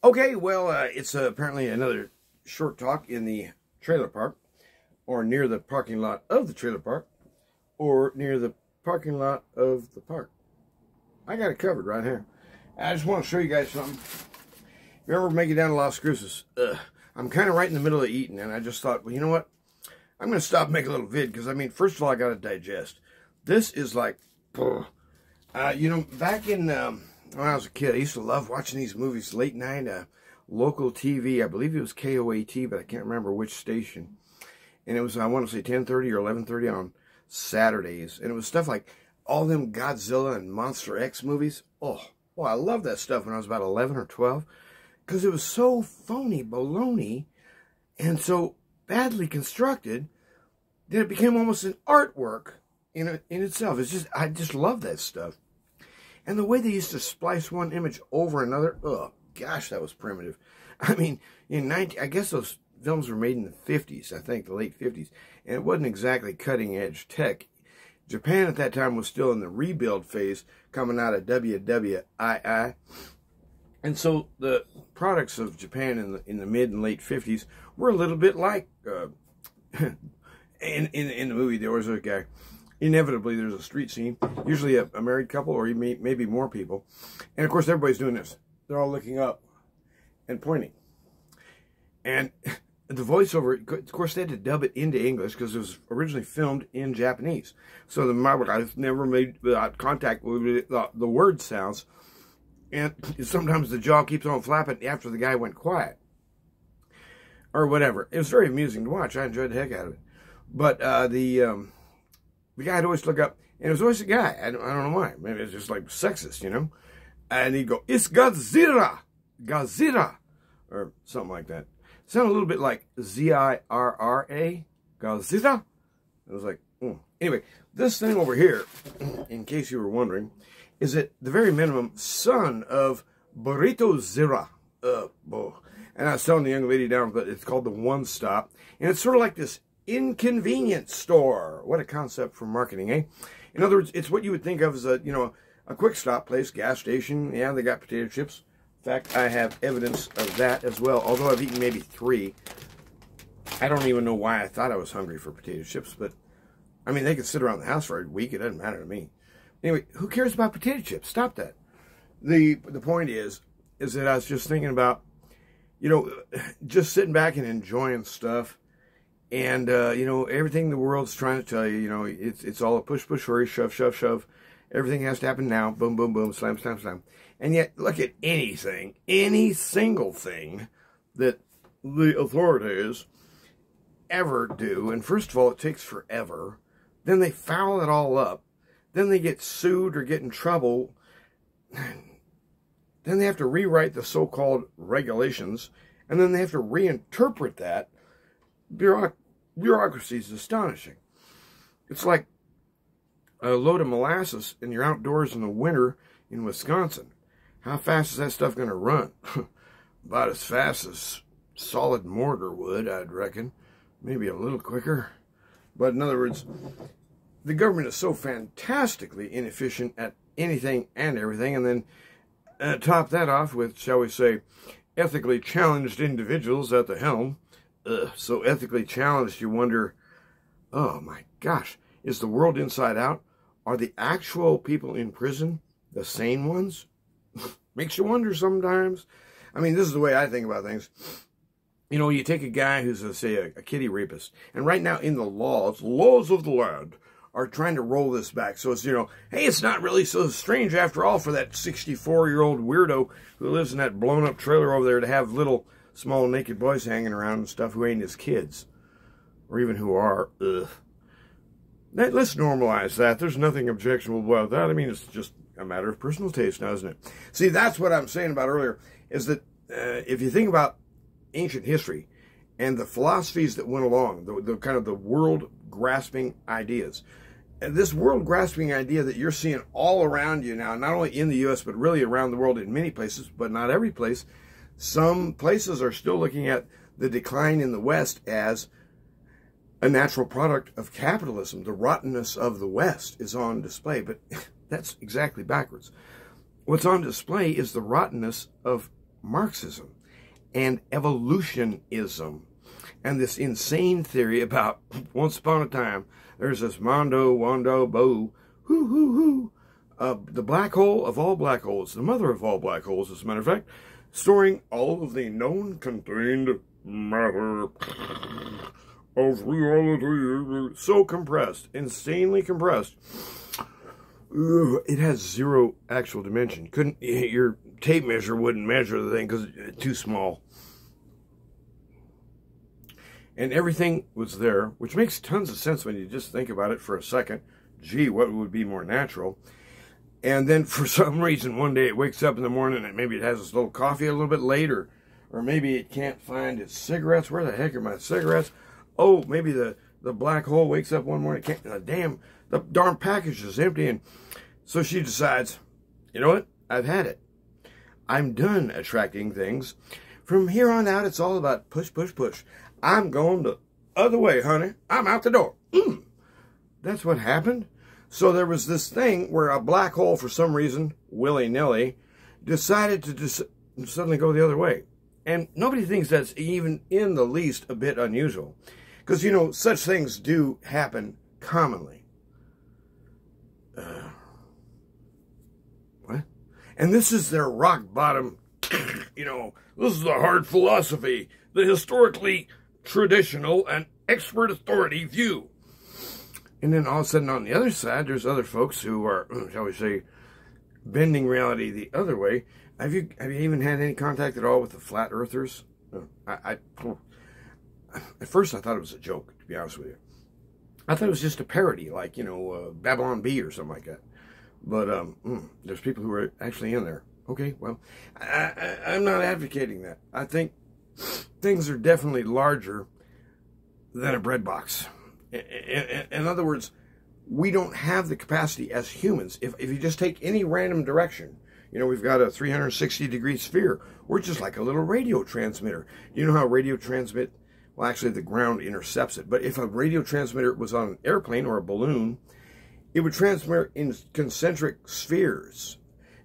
Okay, well, it's apparently another short talk in the trailer park, or near the parking lot of the trailer park, or near the parking lot of the park. I got it covered right here. I just want to show you guys something. If you ever make it down to Las Cruces, I'm kind of right in the middle of eating, and I just thought, well, you know what? I'm going to stop and make a little vid, because, I mean, first of all, I got to digest. This is like, you know, back in, when I was a kid, I used to love watching these movies, late night, local TV. I believe it was KOAT, but I can't remember which station. And it was, I want to say 10:30 or 11:30 on Saturdays. And it was stuff like all them Godzilla and Monster X movies. Oh, well, I loved that stuff when I was about 11 or 12. Because it was so phony baloney and so badly constructed that it became almost an artwork in itself. It's just, I just love that stuff. And the way they used to splice one image over another, oh gosh, that was primitive. I mean, I guess those films were made in the 50s, I think, the late 50s, and it wasn't exactly cutting-edge tech. Japan at that time was still in the rebuild phase, coming out of WWII. And so the products of Japan in the mid and late 50s were a little bit like, in the movie, there was a guy. Inevitably, there's a street scene, usually a married couple or maybe more people. And, of course, everybody's doing this. They're all looking up and pointing. And the voiceover, of course, they had to dub it into English because it was originally filmed in Japanese. So the Marvel guys never made contact with the word sounds. And sometimes the jaw keeps on flapping after the guy went quiet. Or whatever. It was very amusing to watch. I enjoyed the heck out of it. But the guy would always look up, and it was always a guy. I don't know why. Maybe it's just like sexist, you know? And he'd go, "It's Godzilla! Godzilla!" Or something like that. It sounded a little bit like Z-I-R-R-A. Godzilla? It was like, Anyway, this thing over here, in case you were wondering, is at the very minimum son of Burrito Zira. And I was telling the young lady down, but it's called the One Stop. And it's sort of like this inconvenience store. What a concept for marketing, eh? In other words, it's what you would think of as a, you know, a quick stop place, gas station. Yeah, they got potato chips. In fact, I have evidence of that as well, although I've eaten maybe 3. I don't even know why I thought I was hungry for potato chips, but, I mean, they could sit around the house for a week. It doesn't matter to me. Anyway, who cares about potato chips? Stop that. The point is that I was just thinking about, you know, just sitting back and enjoying stuff. And, you know, everything the world's trying to tell you, you know, it's all a push, push, hurry, shove, shove, shove. Everything has to happen now. Boom, boom, boom, slam, slam, slam. And yet, look at anything, any single thing that the authorities ever do. And first of all, it takes forever. Then they foul it all up. Then they get sued or get in trouble. Then they have to rewrite the so-called regulations. And then they have to reinterpret that. Bureaucracy is astonishing. It's like a load of molasses and you're outdoors in the winter in Wisconsin. How fast is that stuff going to run? About as fast as solid mortar would, I'd reckon. Maybe a little quicker. But in other words, the government is so fantastically inefficient at anything and everything. And then top that off with, shall we say, ethically challenged individuals at the helm. So ethically challenged, you wonder, oh my gosh, is the world inside out? Are the actual people in prison the sane ones? Makes you wonder sometimes. I mean, this is the way I think about things. You know, you take a guy who's, say, a kitty rapist, and right now in the laws of the land are trying to roll this back. So it's, you know, hey, it's not really so strange after all for that 64-year-old weirdo who lives in that blown-up trailer over there to have little small naked boys hanging around and stuff who ain't his kids. Or even who are. Let's normalize that. There's nothing objectionable about that. I mean, it's just a matter of personal taste now, isn't it? See, that's what I'm saying about earlier, is that if you think about ancient history and the philosophies that went along, the kind of the world-grasping ideas, and this world-grasping idea that you're seeing all around you now, not only in the U.S., but really around the world in many places, but not every place. Some places are still looking at the decline in the West as a natural product of capitalism. The rottenness of the West is on display, but that's exactly backwards. What's on display is the rottenness of Marxism and evolutionism and this insane theory about once upon a time there's this Mondo, Wando, Bo, hoo, hoo, hoo, the black hole of all black holes, the mother of all black holes, as a matter of fact, storing all of the known contained matter of reality, so compressed, insanely compressed. It has zero actual dimension. Your tape measure wouldn't measure the thing because it's too small. And everything was there, which makes tons of sense when you just think about it for a second. Gee, what would be more natural? And then for some reason, one day it wakes up in the morning and maybe it has its little coffee a little bit later. Or maybe it can't find its cigarettes. Where the heck are my cigarettes? Oh, maybe the black hole wakes up one morning. The darn package is empty. And so she decides, you know what? I've had it. I'm done attracting things. From here on out, it's all about push, push, push. I'm going the other way, honey. I'm out the door. That's what happened. So there was this thing where a black hole, for some reason, willy-nilly, decided to just suddenly go the other way. And nobody thinks that's even in the least a bit unusual. Because, you know, such things do happen commonly. What? And this is their rock bottom, you know, this is the hard philosophy, the historically traditional and expert authority view. And then all of a sudden on the other side, there's other folks who are, shall we say, bending reality the other way. Have you even had any contact at all with the flat earthers? At first I thought it was a joke, to be honest with you. I thought it was just a parody, like, you know, Babylon Bee or something like that. But there's people who are actually in there. Okay, well, I'm not advocating that. I think things are definitely larger than a bread box. In other words, we don't have the capacity as humans. If you just take any random direction, you know, we've got a 360-degree sphere. We're just like a little radio transmitter. You know how radio transmit? Well, actually, the ground intercepts it. But if a radio transmitter was on an airplane or a balloon, it would transmit in concentric spheres.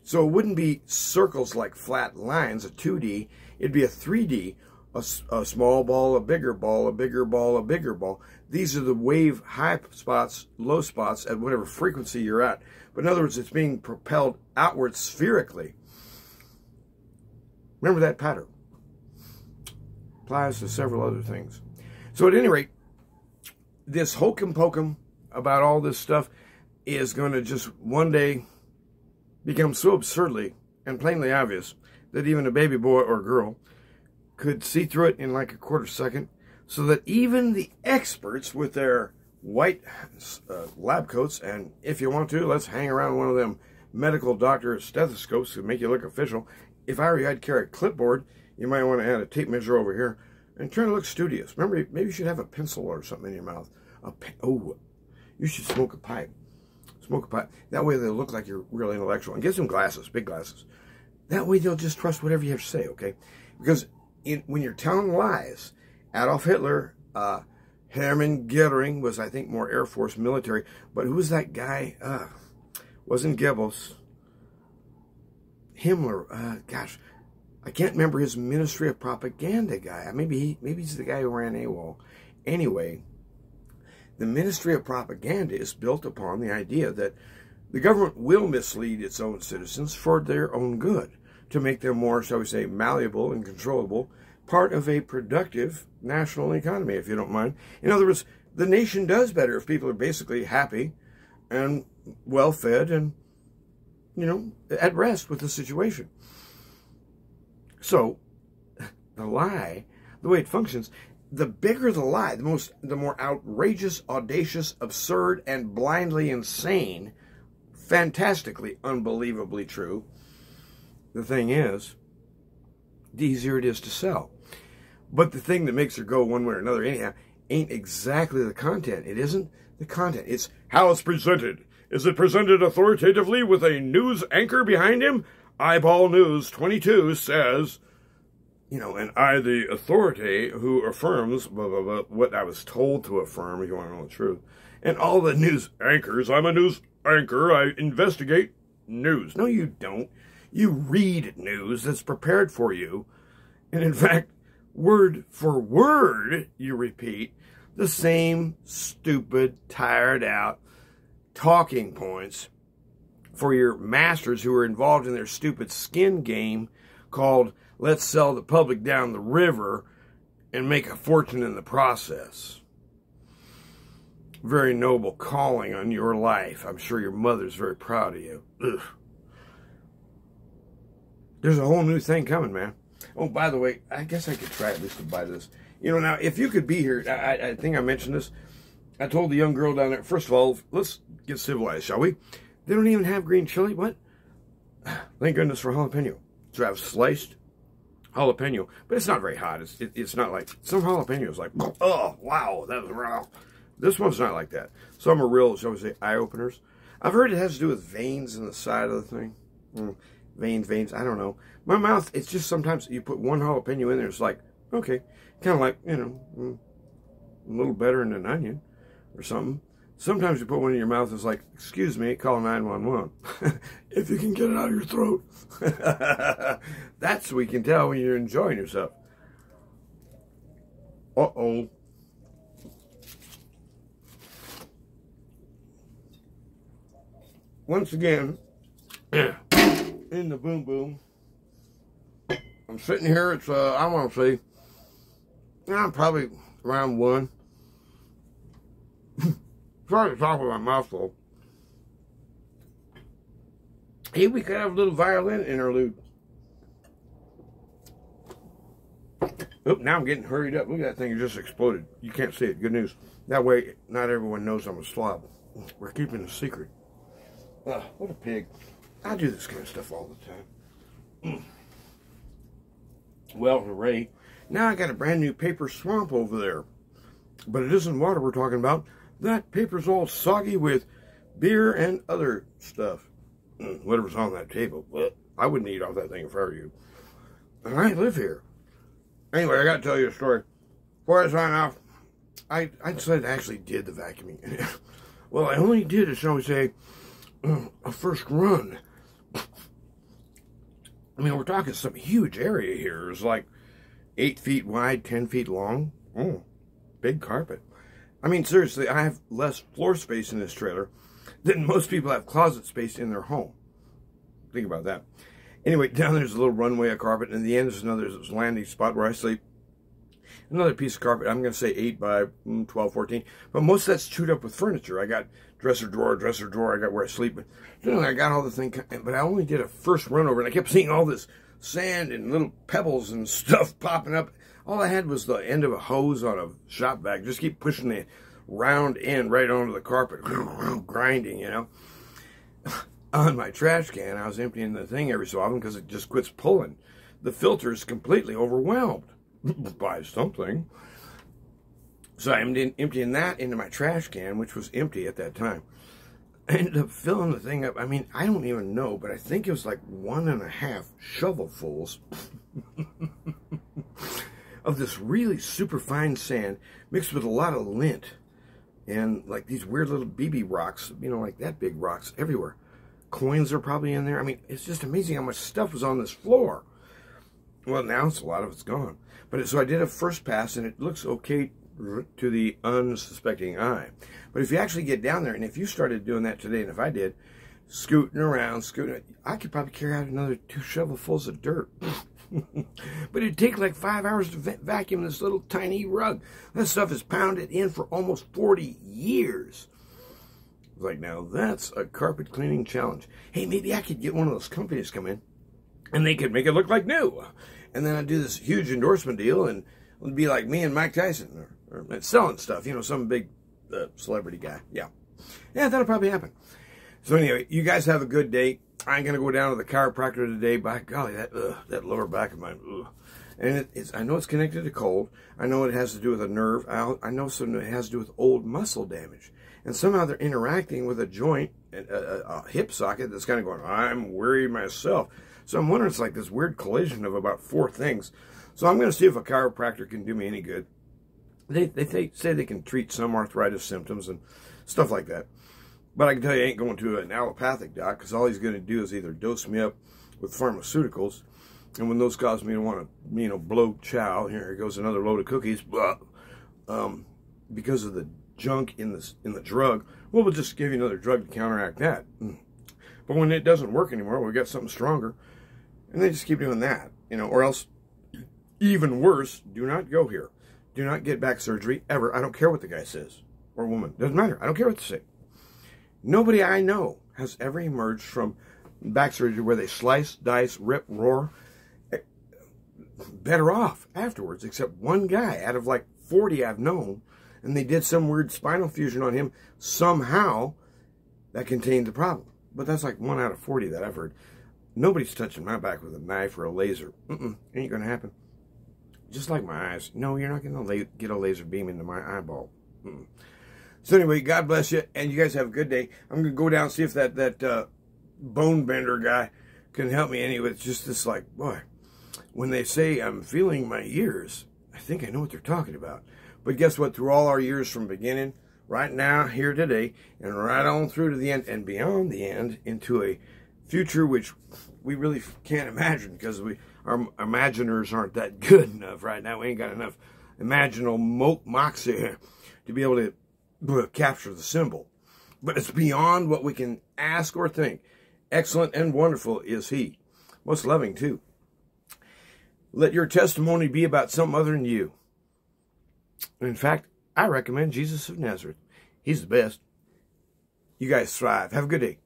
So it wouldn't be circles like flat lines, a 2D. It'd be a 3D, a small ball, a bigger ball, a bigger ball, a bigger ball. These are the wave high spots, low spots at whatever frequency you're at. But in other words, it's being propelled outward spherically. Remember that pattern. Applies to several other things. So at any rate, this hokum pokum about all this stuff is going to just one day become so absurdly and plainly obvious that even a baby boy or girl could see through it in like a quarter second, so that even the experts with their white lab coats, and if you want to, let's hang around one of them medical doctor stethoscopes to make you look official. If I were you, I'd carry a clipboard. You might want to add a tape measure over here and try to look studious. Remember, maybe you should have a pencil or something in your mouth. Oh, you should smoke a pipe. Smoke a pipe. That way they'll look like you're real intellectual. And get some glasses, big glasses. That way they'll just trust whatever you have to say, okay? Because when you're telling lies, Adolf Hitler, Hermann Goering was, I think, more Air Force military. But who was that guy? Wasn't Goebbels. Himmler. Gosh, I can't remember his Ministry of Propaganda guy. Maybe he's the guy who ran AWOL. Anyway, the Ministry of Propaganda is built upon the idea that the government will mislead its own citizens for their own good, to make them more, shall we say, malleable and controllable, part of a productive national economy, if you don't mind. In other words, the nation does better if people are basically happy and well-fed and, you know, at rest with the situation. So, the lie, the way it functions, the bigger the lie, the more outrageous, audacious, absurd, and blindly insane, fantastically, unbelievably true the thing is, the easier it is to sell. But the thing that makes her go one way or another anyhow ain't exactly the content. It isn't the content. It's how it's presented. Is it presented authoritatively with a news anchor behind him? Eyeball News 22 says, you know, and I, the authority who affirms blah, blah, blah, what I was told to affirm, if you want to know the truth. And all the news anchors, I'm a news anchor, I investigate news. No, you don't. You read news that's prepared for you. And in fact, word for word, you repeat the same stupid, tired out talking points for your masters who are involved in their stupid skin game called let's sell the public down the river and make a fortune in the process. Very noble calling on your life. I'm sure your mother's very proud of you. Ugh. There's a whole new thing coming, man. Oh, by the way, I guess I could try at least to buy this. You know, now, if you could be here, I think I mentioned this. I told the young girl down there, first of all, let's get civilized, shall we? They don't even have green chili? What? Thank goodness for jalapeno. So I have sliced jalapeno, but it's not very hot. It's not like, some jalapenos like, oh, wow, that was raw. This one's not like that. Some are real, shall we say, eye-openers. I've heard it has to do with veins in the side of the thing. Veins, I don't know. My mouth, it's just sometimes you put one jalapeno in there, it's like, okay, kind of like, you know, a little better than an onion or something. Sometimes you put one in your mouth, it's like, excuse me, call 911. If you can get it out of your throat. That's what you can tell when you're enjoying yourself. Uh-oh. Once again, in the boom boom. I'm sitting here, it's, I want to say, I'm probably around 1. Sorry to talk with my mouth full. Hey, we could have a little violin interlude. Oh, now I'm getting hurried up. Look at that thing, it just exploded. You can't see it. Good news. That way, not everyone knows I'm a slob. We're keeping a secret. What a pig. I do this kind of stuff all the time. Well, hooray. Now I got a brand new paper swamp over there. But it isn't water we're talking about. That paper's all soggy with beer and other stuff. Whatever's on that table. But I wouldn't eat off that thing if I were you. And I live here. Anyway, I got to tell you a story. Before I sign off, I decided I actually did the vacuuming. Well, I only did, shall we say, a first run. I mean, we're talking some huge area here. It's like 8 feet wide, 10 feet long. Big carpet. I mean, seriously, I have less floor space in this trailer than most people have closet space in their home. Think about that. Anyway, down there's a little runway of carpet, and at the end there's another landing spot where I sleep. Another piece of carpet, I'm going to say 8 by 12, 14. But most of that's chewed up with furniture. I got dresser drawer. I got where I sleep. But I got all the thing. But I only did a first run over, and I kept seeing all this sand and little pebbles and stuff popping up. All I had was the end of a hose on a shop vac. Just keep pushing the round end right onto the carpet. Grinding, you know. On my trash can, I was emptying the thing every so often because it just quits pulling. The filter is completely overwhelmed by something. So I'm emptying that into my trash can, which was empty at that time. I ended up filling the thing up. I mean, I don't even know, but I think it was like 1.5 shovelfuls of this really super fine sand mixed with a lot of lint and like these weird little BB rocks, you know, like that big rocks everywhere. Coins are probably in there. I mean, it's just amazing how much stuff was on this floor. Well, now it's a lot of it's gone. But so I did a first pass, and it looks okay to the unsuspecting eye. But if you actually get down there, and if you started doing that today, and if I did, scooting around, I could probably carry out another 2 shovelfuls of dirt. But it'd take like 5 hours to vacuum this little tiny rug. That stuff is pounded in for almost 40 years. Like, now that's a carpet cleaning challenge. Hey, maybe I could get one of those companies to come in and they could make it look like new. And then I'd do this huge endorsement deal and it would be like me and Mike Tyson or selling stuff, you know, some big celebrity guy. Yeah, that'll probably happen. So anyway, you guys have a good day. I ain't going to go down to the chiropractor today. By golly, that lower back of mine. Ugh. And I know it's connected to cold. I know it has to do with a nerve. I know something it has to do with old muscle damage. And somehow they're interacting with a joint, a hip socket that's kind of going, I'm weary myself. So I'm wondering, it's like this weird collision of about 4 things. So I'm going to see if a chiropractor can do me any good. They say they can treat some arthritis symptoms and stuff like that. But I can tell you, I ain't going to an allopathic doc because all he's going to do is either dose me up with pharmaceuticals. And when those cause me to want to, blow chow, here goes another load of cookies, because of the junk in the drug, well, we'll just give you another drug to counteract that. But when it doesn't work anymore, we got something stronger. And they just keep doing that, or else, even worse, do not go here. Do not get back surgery ever. I don't care what the guy says, or woman. Doesn't matter. I don't care what they say. Nobody I know has ever emerged from back surgery where they slice, dice, rip, roar, better off afterwards, except one guy out of like 40 I've known, and they did some weird spinal fusion on him somehow that contained the problem. But that's like 1 out of 40 that I've heard. Nobody's touching my back with a knife or a laser. Ain't gonna happen. Just like my eyes. No, you're not gonna get a laser beam into my eyeball. So anyway, God bless you, and you guys have a good day. I'm gonna go down and see if that bone bender guy can help me. Anyway, it's just this, like, boy, when they say I'm feeling my years, I think I know what they're talking about. But guess what? Through all our years from beginning, right now, here today, and right on through to the end, and beyond the end, into a future which we really can't imagine, because our imaginers aren't that good enough right now. We ain't got enough imaginal moxie to be able to capture the symbol. But it's beyond what we can ask or think. Excellent and wonderful is He. Most loving, too. Let your testimony be about something other than you. In fact, I recommend Jesus of Nazareth. He's the best. You guys thrive. Have a good day.